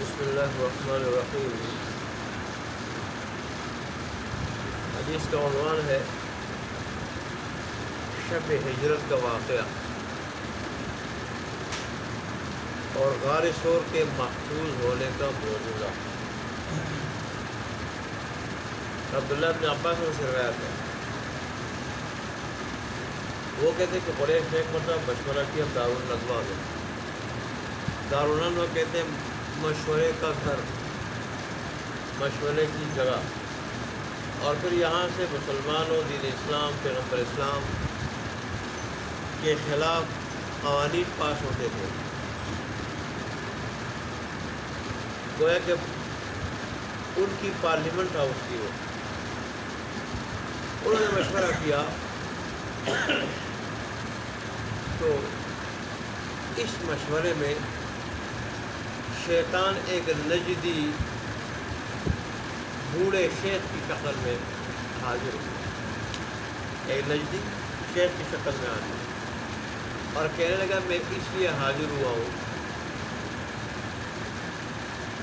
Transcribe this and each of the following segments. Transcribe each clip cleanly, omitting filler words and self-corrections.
بسم اللہ الرحمن الرحیم۔ حدیث کا عنوان ہے شب ہجرت کا واقعہ اور غار ثور کے محفوظ ہونے کا معجزہ۔ عبداللہ بن عباس سے روایت ہے، وہ کہتے کہ قریش نے ایک مرتبہ مشورہ کیا دارالندوا میں۔ دارالندوا کہتے ہیں مشورے کا گھر، مشورے کی جگہ۔ اور پھر یہاں سے مسلمانوں، دین اسلام، پیغمبر اسلام کے خلاف قوانین پاس ہوتے تھے، گویا کہ ان کی پارلیمنٹ ہاؤس تھی وہ۔ انہوں نے مشورہ کیا تو اس مشورے میں شیطان ایک نجدی بوڑھے شیخ کی شکل میں حاضر ہوا، ایک نجدی شیخ کی شکل میں حاضر ہوا اور کہنے لگا میں اس لیے حاضر ہوا ہوں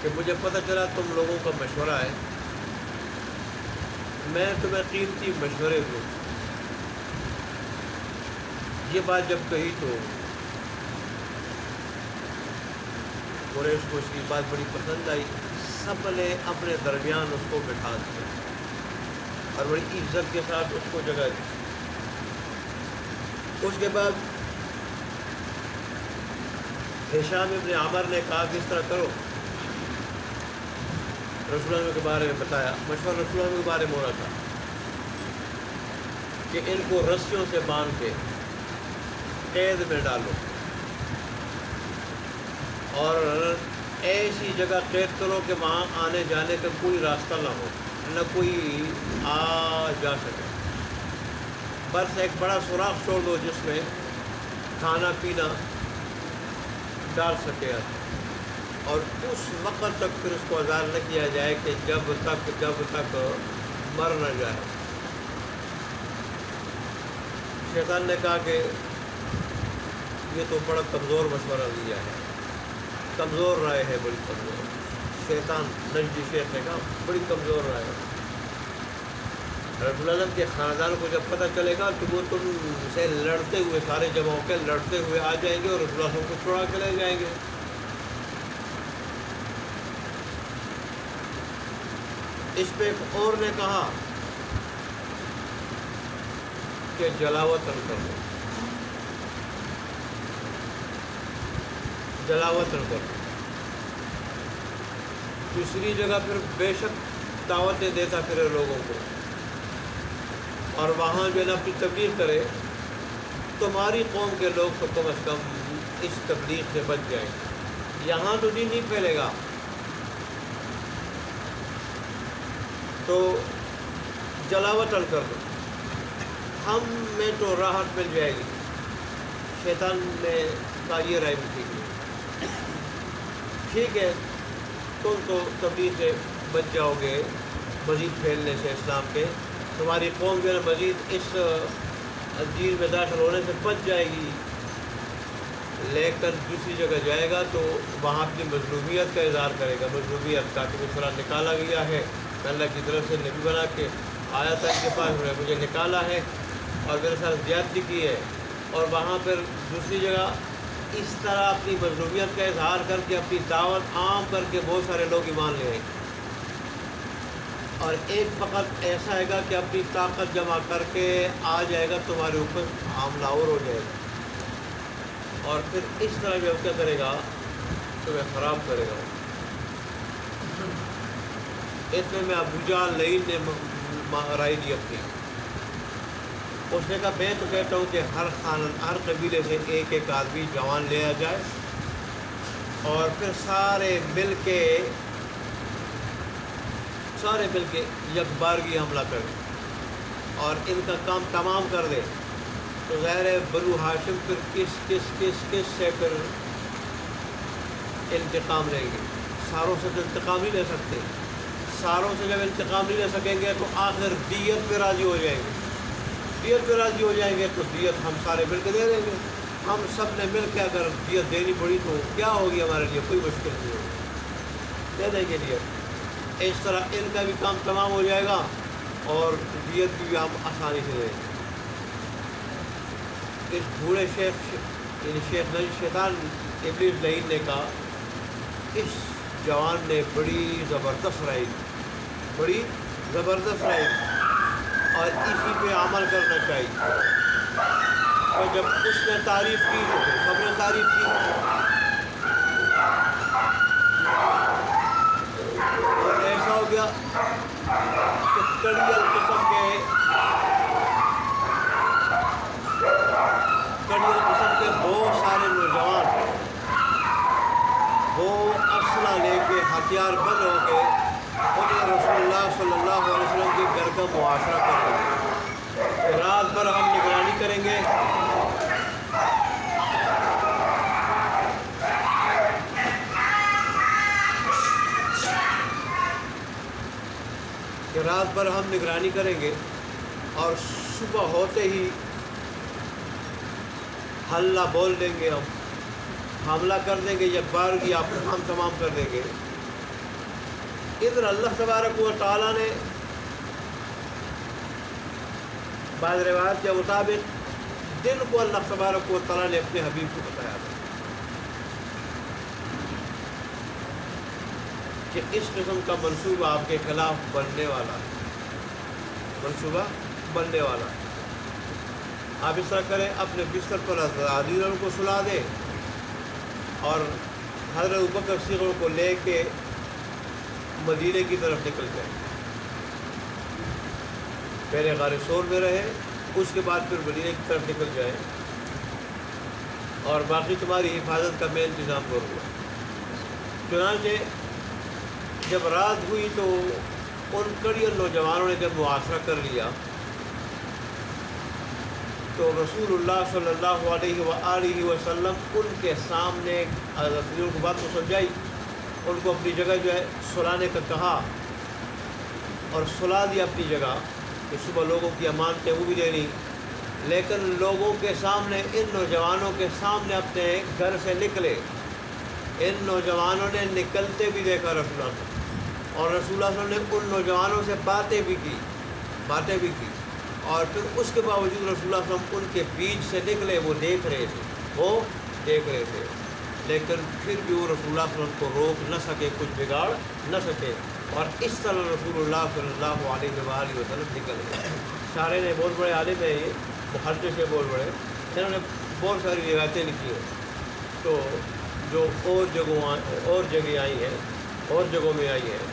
کہ مجھے پتہ چلا تم لوگوں کا مشورہ ہے، میں تمہیں قیمتی مشورے دوں۔ یہ بات جب کہی تو قریش کو اس کی بات بڑی پسند آئی، سب نے اپنے درمیان اس کو بٹھا دیا اور بڑی عزت کے ساتھ اس کو جگہ دی۔ اس کے بعد ہشام ابن عامر نے کہا کہ اس طرح کرو، رسول اللہ کے بارے میں بتایا، مشورہ رسول اللہ کے بارے میں ہو رہا تھا کہ ان کو رسیوں سے باندھ کے قید میں ڈالو اور ایسی جگہ قید کرو کہ وہاں آنے جانے کا کوئی راستہ نہ ہو، نہ کوئی آ جا سکے، بس ایک بڑا سوراخ چھوڑ دو جس میں کھانا پینا ڈال سکے، اور اس وقت تک پھر اس کو آزاد نہ کیا جائے کہ جب تک مر نہ جائے۔ شیطان نے کہا کہ یہ تو بڑا کمزور مشورہ دیا ہے، کمزور رائے ہے، بڑی کمزور۔ شیطان نجدی شیخ نے کہا بڑی کمزور رائے ہے، رسول اللہ کے خاندان کو جب پتہ چلے گا تو وہ تم سے لڑتے ہوئے، سارے جمع ہو کے لڑتے ہوئے آ جائیں گے اور رسول اللہ کو چھوڑا کے لے جائیں گے۔ اس پہ ایک اور نے کہا کہ جلاوطن کر دو، جلاوطن کر دو۔ دوسری جگہ پھر بے شک دعوتیں دیتا پھرے لوگوں کو اور وہاں جو ہے نا اپنی تبلیغ کرے، تمہاری قوم کے لوگ تو کم از کم اس تبلیغ سے بچ جائیں گے، یہاں تو دین نہیں پھیلے گا۔ تو جلاوطن کر دو، ہم میں تو راحت مل جائے گی۔ شیطان نے کہا یہ رائے بھی ٹھیک ہے، تم تو تبلیغ سے بچ جاؤ گے، مزید پھیلنے سے اسلام کے، تمہاری قوم جو ہے مزید اس دین میں داخل ہونے سے بچ جائے گی، لیکن دوسری جگہ جائے گا تو وہاں اپنی مظلومیت کا اظہار کرے گا۔ مظلومیت کا کہ مجھے نکالا گیا ہے، اللہ کی طرف سے نبی بنا کے آیا تھا ان کے پاس، انہوں نے مجھے نکالا ہے اور میرے ساتھ زیادتی کی ہے، اور وہاں پھر دوسری جگہ اس طرح اپنی مظلومیت کا اظہار کر کے اپنی دعوت عام کر کے بہت سارے لوگ ایمان لے آئیں گے، اور ایک وقت ایسا آئے گا کہ اپنی طاقت جمع کر کے آ جائے گا، تمہارے اوپر حملہ آور ہو جائے گا، اور پھر اس طرح جو کیا کرے گا، تمہیں خراب کرے گا۔ اس میں ابو جہل لعین نے رائے دی اپنی، اس نے کہا میں تو کہتا ہوں کہ ہر قبیلے سے ایک ایک آدمی جوان لیا جائے اور پھر سارے مل کے یکبارگی حملہ کریں اور ان کا کام تمام کر دے۔ تو ظاہر ہے بنو ہاشم پھر کس سے پھر انتقام لیں گے؟ ساروں سے تو انتقام نہیں لے سکتے، ساروں سے جب انتقام نہیں لے سکیں گے تو آخر دیت پہ راضی ہو جائیں گے، دیت پہ راضی ہو جائیں گے تو دیت ہم سارے مل کے دے دیں گے۔ ہم سب نے مل کے اگر دیت دینی پڑی تو کیا ہوگی ہمارے لیے، کوئی مشکل نہیں ہوگی۔ دینے کے لیے. اس طرح ان کا بھی کام تمام ہو جائے گا اور دیت بھی ہم آسانی سے دیں. اس بوڑھے شیخ یعنی شیخ شیطان ابلیس لعین نے کہا اس جوان نے بڑی زبردست رائے بڑی زبردست رائے اور اسی پہ عمل کرنا چاہیے. اور جب اس نے تعریف کی تو پھر سب نے تعریف کی. اور ایسا ہو گیا کہ کڑیل قسم کے بہت سارے نوجوان وہ اسلحہ لے کے ہتھیار بند ہو کے خود رسول اللہ صلی اللہ علیہ وسلم کے گھر کا محاصرہ کر رہے ہیں. رات بھر ہم نگرانی کریں گے اور صبح ہوتے ہی حلہ بول دیں گے, ہم حملہ کر دیں گے, یک بارگی آپ ہم تمام کر دیں گے. ادھر اللہ تبارک و تعالیٰ نے بعض روایات کے مطابق دن کو اللہ تبارک و تعالیٰ نے اپنے حبیب کو بتایا تھا کہ اس قسم کا منصوبہ آپ کے خلاف بننے والا ہے, منصوبہ بننے والا. آپ اس طرح کریں, اپنے بستر پر عزیزوں کو سلا دیں اور حضرت ابوبکر صدیق کو لے کے مدینے کی طرف نکل گئے. پہلے غار ثور میں رہے, اس کے بعد پھر مدینے کی طرف نکل گئے اور باقی تمہاری حفاظت کا میں انتظام کروں گا. چنانچہ جب رات ہوئی تو ان کڑیل نوجوانوں نے جب محاصرہ کر لیا تو رسول اللہ صلی اللہ علیہ وآلہ وسلم ان کے سامنے حضرت کو بات کو سمجھائی, ان کو اپنی جگہ جو ہے سلانے کا کہا اور سلا دیا اپنی جگہ کہ صبح لوگوں کی امانتیں وہ بھی دینی. لیکن لوگوں کے سامنے ان نوجوانوں کے سامنے اپنے گھر سے نکلے. ان نوجوانوں نے نکلتے بھی دیکھا رسول اللہ اور رسول اللہ صلی اللہ علیہ وسلم نے ان نوجوانوں سے باتیں بھی کی اور پھر اس کے باوجود رسول اللہ صلی اللہ علیہ وسلم ان کے بیچ سے نکلے. وہ دیکھ رہے تھے لیکن پھر بھی وہ رسول اللہ صلی اللہ علیہ وسلم کو روک نہ سکے, کچھ بگاڑ نہ سکے اور اس طرح رسول اللہ صلی اللہ علیہ وآلہ وسلم نکل گئے. سارے نے بہت بڑے عالم ہیں, یہ محدث سے بہت بڑے, انہوں نے بہت ساری روایتیں لکھی ہیں تو جو اور جگہ آئی ہیں اور جگہوں میں آئی ہیں.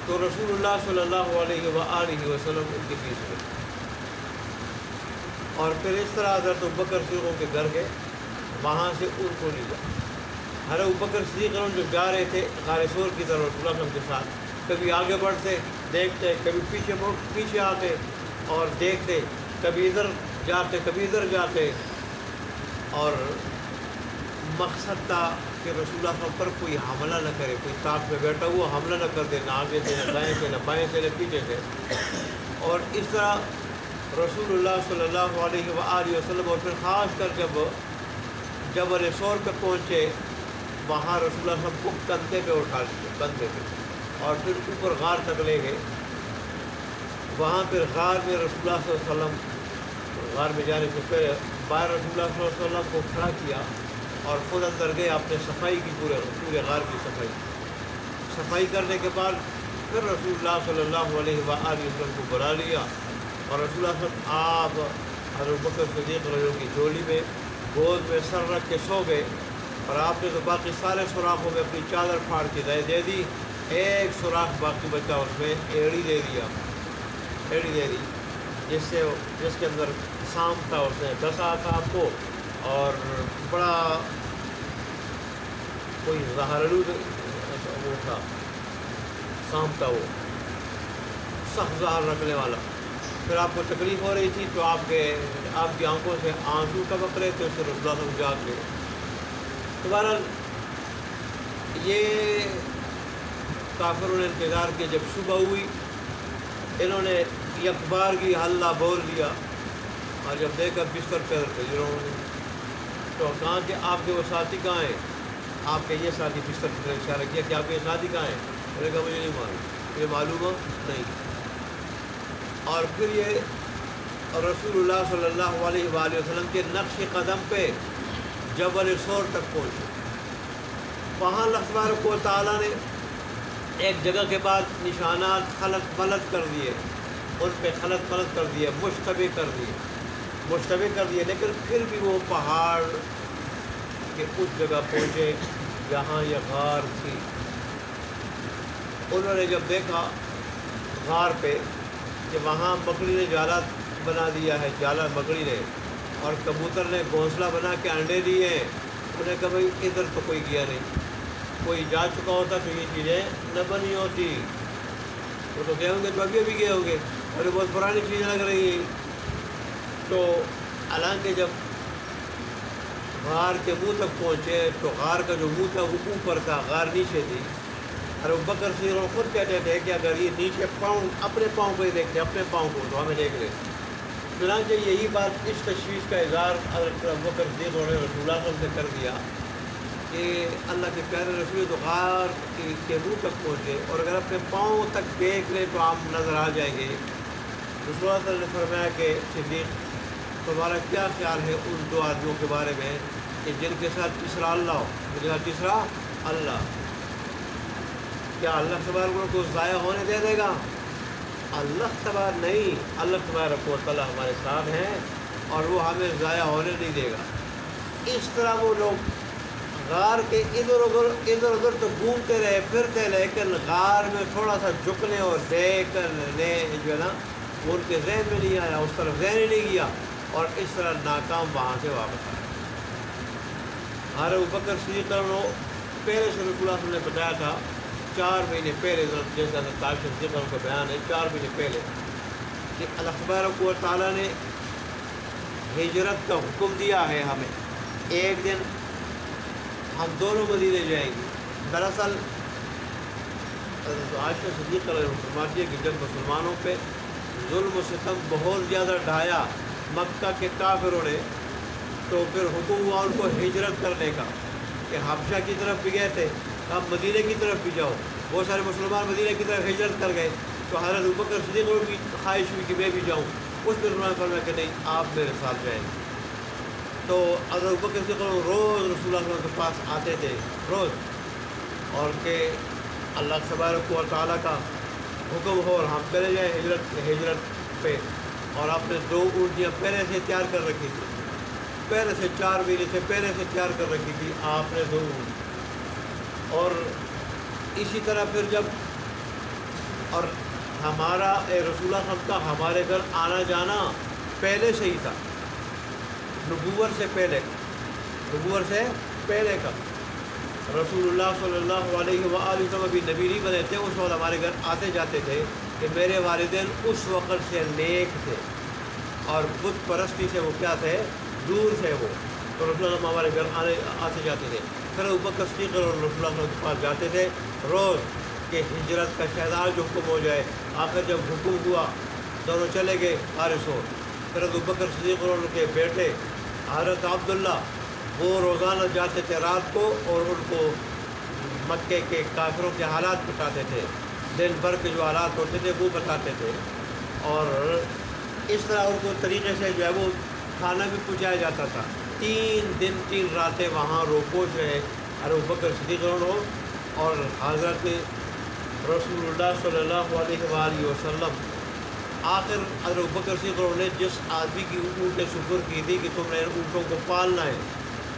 تو رسول اللہ صلی اللہ علیہ وآلہ وسلم ان کے بیچ میں اور پھر اس طرح حضرت ابوبکر صدیق کے گھر گئے, وہاں سے ان کو لیا. حضرت ابوبکر صدیق جو جا رہے تھے غار ثور کی طرف رسول اللہ کے ساتھ, کبھی آگے بڑھتے دیکھتے, کبھی پیچھے آتے اور دیکھتے, کبھی ادھر جاتے کبھی ادھر جاتے اور مقصد تھا کہ رسول اللہ صلی اللہ علیہ وسلم پر کوئی حملہ نہ کرے, کوئی تاق میں بیٹھا ہوا حملہ نہ کر دے, نہ آگے سے نہ دائیں سے نہ بائیں سے نہ پیچھے سے. اور اس طرح رسول اللہ صلی اللہ علیہ وآلہ وسلم اور پھر خاص کر جب جبل ثور پہ پہنچے وہاں رسول اللہ صلی اللہ علیہ وسلم کو کندھے پہ اٹھا لیے, کندھے پہ, اور پھر اوپر غار تک لے گئے. وہاں پھر غار میں رسول اللہ صلی اللہ علیہ وسلم غار میں جانے سے پہلے باہر رسول اللہ صلی اللہ علیہ وسلم کو کھڑا کیا اور خود اندر گئے, آپ نے صفائی کی, پورے غار کی صفائی کرنے کے بعد پھر رسول اللہ صلی اللہ علیہ وآلہ وسلم کو بلا لیا اور رسول اللہ صلی اللہ علیہ وسلم آپ حضرت ابوبکر صدیق رضی اللہ عنہ کی جولی میں گود میں سر رکھ کے سو گئے اور آپ نے تو باقی سارے سوراخوں میں اپنی چادر پھاڑ کے دے دی. ایک سوراخ باقی بچا, اس میں ایڑی دے دی جس کے اندر سام تھا, اس نے ڈسا تھا آپ کو اور بڑا کوئی زہرالود وہ تھا, سام تھا, وہ سخت زہر رکھنے والا. پھر آپ کو تکلیف ہو رہی تھی تو آپ کی آنکھوں سے آنسو ٹپک رہے تھے, اس سے رسول اللہ صلی اللہ علیہ وسلم جاگ گئے. تو بہرحال یہ کافروں نے انتظار کیا. جب صبح ہوئی انہوں نے یک بار کی حلہ بول دیا اور جب دیکھا بستر پہ جنہوں نے تو کہا کہ آپ کے وہ ساتھی کہاں ہیں, آپ کے یہ ساتھی بستر کی طرف اشارہ کیا کہ آپ کے ساتھی کہاں ہیں, انہوں نے کہا مجھے نہیں معلوم، مجھے معلوم ہو نہیں۔ اور پھر یہ رسول اللہ صلی اللہ علیہ وآلہ وسلم کے نقش قدم پہ جبل سور تک پہنچے۔ وہاں اللہ تبارک و تعالیٰ نے ایک جگہ کے بعد نشانات خلط ملط کر دیے، ان پہ خلط ملط کر دیے، مشتبہ کر دیے، لیکن پھر بھی وہ پہاڑ کے اس جگہ پہنچے جہاں یہ غار تھی۔ انہوں نے جب دیکھا غار پہ کہ وہاں مکڑی نے جالا بنا دیا ہے، جالا مکڑی نے، اور کبوتر نے گھونسلہ بنا کے انڈے دیے ہیں، انہوں نے کہا بھائی ادھر تو کوئی گیا نہیں، کوئی جا چکا ہوتا تو یہ چیزیں نہ بنی ہوتی، وہ تو گئے ہوں گے تو ابھی گئے ہوں گے، اور یہ بہت پرانی چیزیں لگ رہی ہیں۔ تو حالانکہ جب غار کے منہ تک پہنچے تو غار کا جو منہ تھا وہ اوپر تھا، غار نیچے تھی، اور ابو بکر صدیق خود کہتے تھے کہ اگر یہ نیچے پاؤں اپنے پاؤں کو ہی دیکھتے اپنے پاؤں کو تو ہمیں دیکھ لے۔ چنانچہ یہی بات، اس تشویش کا اظہار حضرت ابو بکر صدیق نے رسول اللہ صلی اللہ علیہ وسلم سے کر دیا کہ اللہ کے پیارے رسول تو غار کے منہ تک پہنچے، اور اگر اپنے پاؤں تک دیکھ لیں تو آپ نظر آ جائیں گے۔ رسول اللہ صلی اللہ علیہ وسلم نے فرمایا کہ صدیق تمہارا کیا خیال ہے ان دو آدمیوں کے بارے میں کہ جن کے ساتھ تیسرا اللہ ہو، جن کے ساتھ تیسرا اللہ، کیا اللہ تبارک کو ضائع ہونے دے دے گا؟ اللہ تبارک نہیں، اللہ تبارک و تعالیٰ ہمارے ساتھ ہیں اور وہ ہمیں ضائع ہونے نہیں دے گا۔ اس طرح وہ لوگ غار کے ادھر ادھر تو گھومتے رہے پھرتے، لیکن غار میں تھوڑا سا جھکنے اور دیکھنے جو ہے نا وہ ان کے ذہن میں نہیں آیا، اس طرف ذہن ہی نہیں گیا، اور اس طرح ناکام وہاں سے واپس آئے۔ ہر ابو بکر صدیق پہلے سے رسول اللہ صلی اللہ علیہ وسلم نے بتایا تھا 4 مہینے پہلے، جیسا تاریخ ذکر کا بیان ہے 4 مہینے پہلے، کہ اللہ تبارک و تعالیٰ نے ہجرت کا حکم دیا ہے ہمیں، ایک دن ہم دونوں مدینے جائیں گے۔ دراصل حضرت عائشہ صدیقہ رضی اللہ عنہا کہ جب مسلمانوں پہ ظلم و ستم بہت زیادہ ڈھایا مکہ کے کافروں نے، تو پھر حکم ہوا ان کو ہجرت کرنے کا، کہ حبشہ کی طرف بھی گئے تھے، اب مدینے کی طرف بھی جاؤ، بہت سارے مسلمان مدینے کی طرف ہجرت کر گئے، تو حضرت ابو بکر صدیق کو بھی خواہش ہوئی کہ میں بھی جاؤں، اس میں انہوں نے فرمایا کہ نہیں آپ میرے ساتھ جائیں۔ تو حضرت ابو بکر صدیق روز رسول اللہ صلی اللہ علیہ وسلم کے پاس آتے تھے، روز، اور کہ اللہ تبارک و تعالیٰ کا حکم ہو اور ہم چلے جائیں ہجرت پہ، اور آپ نے 2 اونٹیاں پہلے سے تیار کر رکھی تھی، پہلے سے 4 مہینے سے پہلے سے تیار کر رکھی تھی آپ نے 2 اونٹ، اور اسی طرح پھر جب اور ہمارا رسول اللہ صلی اللہ علیہ وسلم کا ہمارے گھر آنا جانا پہلے سے ہی تھا، نبوت سے پہلے کا، رسول اللہ صلی اللہ علیہ وآلہ وسلم ابھی نبی نہیں بنے تھے، اس وقت ہمارے گھر آتے جاتے تھے، کہ میرے والدین اس وقت سے نیک تھے اور بت پرستی سے وہ کیا تھے، دور تھے وہ، تو رسول اللہ ہمارے گھر آتے جاتے تھے۔ پھر ابو بکر صدیق اور رسول اللہ کے پاس جاتے تھے روز، کہ ہجرت کا شہزاد جو حکم ہو جائے۔ آخر جب حکم ہوا دونوں چلے گئے حارث ہو، پھر ابو بکر صدیق اور ان کے بیٹے حضرت عبداللہ وہ روزانہ جاتے تھے رات کو، اور ان کو مکے کے کافروں کے حالات بتاتے تھے، دن بھر کے جو حالات ہوتے تھے وہ بتاتے تھے، اور اس طرح ان کو طریقے سے جو ہے وہ کھانا بھی پہنچایا جاتا تھا۔ 3 دن 3 راتیں وہاں روپوش رہے ابو بکر صدیق اور حضرت رسول اللہ صلی اللہ علیہ وآلہ وسلم۔ آخر ابو بکر صدیق نے جس آدمی کی اونٹیں سپر کی تھی کہ تم نے اونٹوں کو پالنا ہے،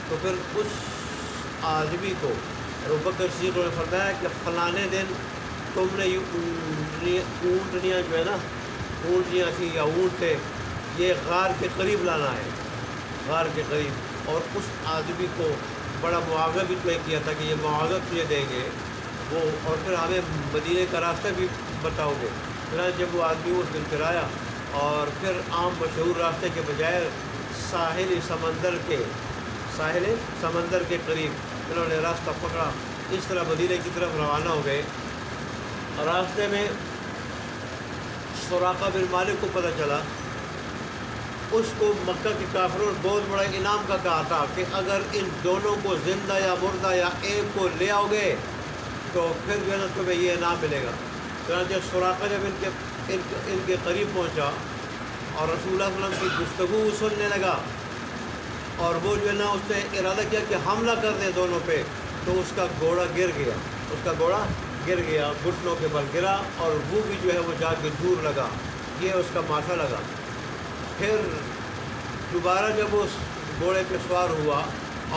تو پھر اس آدمی کو ابو بکر صدیق نے فرمایا کہ فلانے دن تم نے یہ اونٹنیاں جو ہے نا، اونٹنیاں تھیں یا اونٹ تھے، یہ غار کے قریب لانا ہے، غار کے قریب، اور اس آدمی کو بڑا معاوضہ بھی طے کیا تھا کہ یہ معاوضہ تجھے دیں گے وہ، اور پھر ہمیں مدینے کا راستہ بھی بتاؤ گے۔ جب وہ آدمی اس دن پھر آیا، اور پھر عام مشہور راستے کے بجائے ساحل سمندر کے قریب انہوں نے راستہ پکڑا، اس طرح مدینے کی طرف روانہ ہو گئے۔ راستے میں سراقہ بن مالک کو پتہ چلا، اس کو مکہ کے کافروں نے بہت بڑا انعام کا کہا تھا کہ اگر ان دونوں کو زندہ یا مردہ یا ایک کو لے آؤ گے تو پھر جو ہے نا تمہیں یہ نہ ملے گا۔ چنانچہ سراقہ جب ان کے قریب پہنچا اور رسول اللہ صلی اللہ علیہ وسلم کی گفتگو سننے لگا، اور وہ جو ہے نا اس نے ارادہ کیا کہ حملہ کر دیں دونوں پہ، تو اس کا گھوڑا گر گیا، اس کا گھوڑا گر گیا، گھٹنوں کے بل گرا، اور وہ بھی جو ہے وہ جا کے دور لگا، یہ اس کا ماتھا لگا۔ پھر دوبارہ جب وہ اس گھوڑے پہ سوار ہوا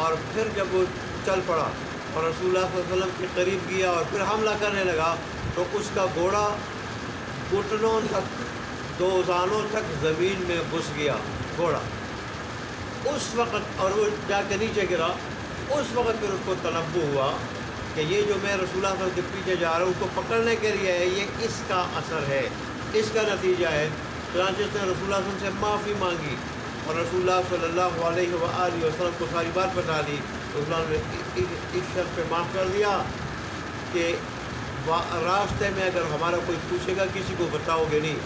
اور پھر جب وہ چل پڑا اور رسول اللہ صلی اللہ علیہ وسلم کے قریب گیا اور پھر حملہ کرنے لگا، تو اس کا گھوڑا گھٹنوں تک، دو زانوں تک زمین میں گھس گیا گھوڑا اس وقت، اور وہ جا کے نیچے گرا۔ اس وقت پھر اس کو تنبؤ ہوا کہ یہ جو میں رسول اللہ صلی اللہ علیہ وسلم کے پیچھے جا رہا ہوں، اس کو پکڑنے کے لیے ہے، یہ اس کا اثر ہے، اس کا نتیجہ ہے۔ چنانچہ اس نے رسول اللہ صلی اللہ علیہ وسلم سے معافی مانگی اور رسول اللہ صلی اللہ علیہ وآلہ وسلم کو ساری بات بتا دی۔ رسول اللہ نے اس شرط پہ معاف کر دیا کہ راستے میں اگر ہمارا کوئی پوچھے گا کسی کو بتاؤ گے نہیں،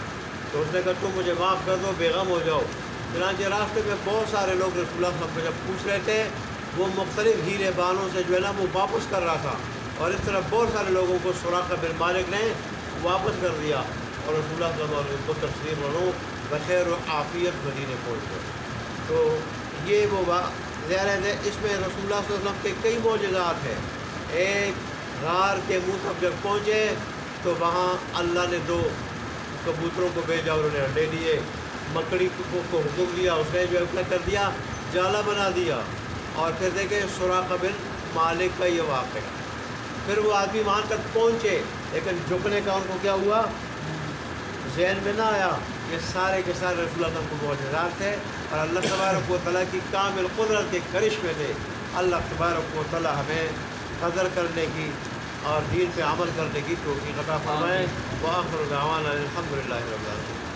تو اس نے کہا تم مجھے معاف کر دو، بے غم ہو جاؤ۔ چنانچہ راستے میں بہت سارے لوگ رسول اللہ صلی اللہ علیہ وسلم کو جب پوچھ رہے تھے، وہ مختلف ہیرے بانوں سے جو ہے نا وہ واپس کر رہا تھا، اور اس طرح بہت سارے لوگوں کو سراقہ بن مالک نے واپس کر دیا، اور رسول اللہ صلی اللہ علیہ وسلم کو تسلیم رہو بخیر و عافیت مدینے پہنچ گئے۔ تو یہ وہ ظاہر ہے اس میں رسول اللہ صلی اللہ علیہ وسلم کے کئی معجزات ہیں۔ ایک غار کے منہ تک جب پہنچے تو وہاں اللہ نے دو کبوتروں کو بھیجا، انہوں نے انڈے دیے، مکڑی کو حکم دیا، اس نے جو ہے کیا کر دیا، جالا بنا دیا۔ اور پھر دیکھیں سراقہ بن مالک کا یہ واقعہ، پھر وہ آدمی وہاں تک پہنچے لیکن جھکنے کا ان کو کیا ہوا، ذہن میں نہ آیا۔ یہ سارے کے سارے رسول اللہ صلی اللہ علیہ وسلم کو معجزات تھے، اور اللہ تبارک و تعالیٰ کی کامل قدرت کے کرشمے تھے۔ اللہ تبارک و تعالیٰ ہمیں قدر کرنے کی اور دین پہ عمل کرنے کی توفیق عطا فرمائے۔ وآخر دعوانا الحمدللہ رب العالمین۔